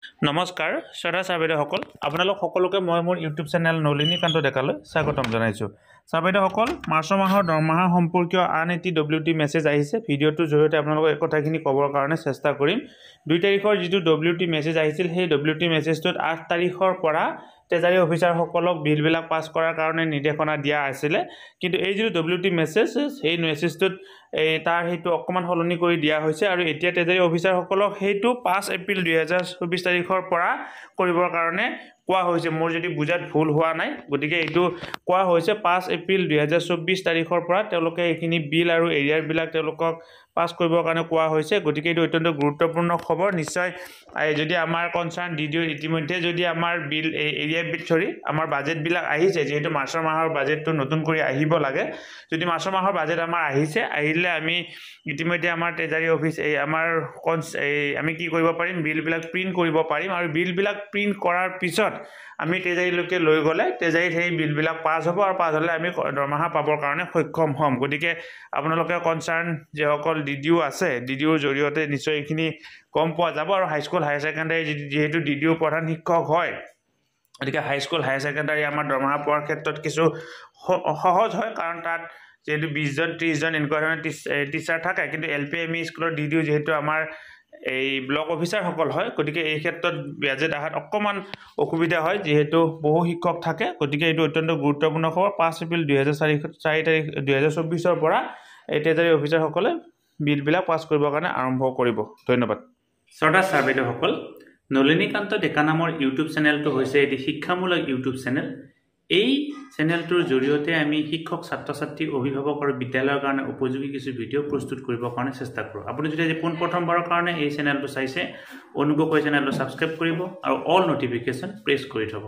নমস্কাৰ শ্ৰদ্ধা ছাৰ বাইদেউসকল আপোনালোক সকলোকে মই মোৰ ইউটিউব চেনেল নলিনীকান্ত ডেকালৈ স্বাগতম জনাইছোঁ। ছাৰ বাইদেউসকল মাৰ্চ মাহৰ দৰমহা সম্পৰ্কীয় আন এটি WT মেছেজ আহিছে। ভিডিঅ'টোৰ জৰিয়তে আপোনালোকক এই কথাখিনি ক'বৰ কাৰণে চেষ্টা কৰিম। 2 তাৰিখৰ যিটো WT মেছেজ আহিছিল সেই WT মেছেজটোত 8 তাৰিখৰ পৰা ট্ৰেজাৰী অফিচাৰসকলক বিলবিলাক পাছ কৰাৰ কাৰণে নিৰ্দেশনা দিয়া আছিলে, কিন্তু এই যিটো WT মেছেজ সেই মেছেজটোত তাৰ সেইটো অকণমান সলনি কৰি দিয়া হৈছে আৰু এতিয়া ট্ৰেজাৰী অফিচাৰসকলক সেইটো 5 এপ্ৰিল 2024 তাৰিখৰ পৰা কৰিবৰ কাৰণে কোৱা হৈছে। মোৰ যদি বুজাত ভুল হোৱা নাই, গতিকে এইটো কোৱা হৈছে 5 এপ্ৰিল 2024 তাৰিখৰ পৰা তেওঁলোকে এইখিনি বিল আৰু এৰিয়াৰবিলাক তেওঁলোকক পাছ কৰিবৰ কাৰণে কোৱা হৈছে। গতিকে এইটো অত্যন্ত গুৰুত্বপূৰ্ণ খবৰ। নিশ্চয় যদি আমাৰ কনচাৰ্ণ DDO ইতিমধ্যে যদি আমাৰ বিল এৰিয়া আমাৰ বাজেটবিলাক আহিছে, যিহেতু মাৰ্চৰ মাহৰ বাজেটটো নতুন কৰি আহিব লাগে, যদি মাৰ্চৰ মাহৰ বাজেট আমাৰ আহিলে আমি ইতিমধ্যে আমাৰ ট্ৰেজাৰী অফিচ আমাৰ আমি কি কৰিব পাৰিম, বিলবিলাক প্ৰিণ্ট কৰিব পাৰিম আৰু বিলবিলাক প্ৰিণ্ট কৰাৰ পিছত আমি ট্ৰেজাৰীলৈকে লৈ গ'লে ট্ৰেজাৰীত সেই বিলবিলাক পাছ হ'ব আৰু পাছ হ'লে আমি দৰমহা পাবৰ কাৰণে সক্ষম হ'ম। গতিকে আপোনালোকে কনচাৰ্ণ যিসকল DDO আছে, DDOৰ জৰিয়তে নিশ্চয় এইখিনি গম পোৱা যাব। আৰু হাইস্কুল হায়াৰ ছেকেণ্ডাৰী যিহেতু DDO প্ৰধান শিক্ষক হয়, গতিকে হাইস্কুল হায়াৰ ছেকেণ্ডাৰী আমাৰ দৰমহা পোৱাৰ ক্ষেত্ৰত কিছু সহজ হয়, কাৰণ তাত যিহেতু 20জন 30জন এনেকুৱা ধৰণৰ টিচাৰ থাকে, কিন্তু LP-ME স্কুলৰ DDO যিহেতু আমাৰ এই ব্লক অফিচাৰসকল হয়, গতিকে এই ক্ষেত্ৰত বাজেট অহাত অকণমান অসুবিধা হয়, যিহেতু বহু শিক্ষক থাকে। গতিকে এইটো অত্যন্ত গুৰুত্বপূৰ্ণ খবৰ। 5 এপ্ৰিল 2024 পৰা এই ট্ৰেজাৰী অফিচাৰসকলে বিলবিলাক পাছ কৰিবৰ কাৰণে আৰম্ভ কৰিব। ধন্যবাদ। শ্ৰদ্ধা ছাৰ বাইদেউসকল, নলিনীকান্ত ডেকা নামৰ ইউটিউব চেনেলটো হৈছে এটি শিক্ষামূলক ইউটিউব চেনেল। এই চেনেলটোৰ জৰিয়তে আমি শিক্ষক, ছাত্ৰ ছাত্ৰী, অভিভাৱক আৰু বিদ্যালয়ৰ কাৰণে উপযোগী কিছু ভিডিঅ' প্ৰস্তুত কৰিবৰ কাৰণে চেষ্টা কৰোঁ। আপুনি যদি আজি পোনপ্ৰথমবাৰৰ কাৰণে এই চেনেলটো চাইছে, অনুগ্ৰহ কৰি চেনেলটো ছাবস্ক্ৰাইব কৰিব আৰু অল নটিফিকেশ্যন প্ৰেছ কৰি থ'ব।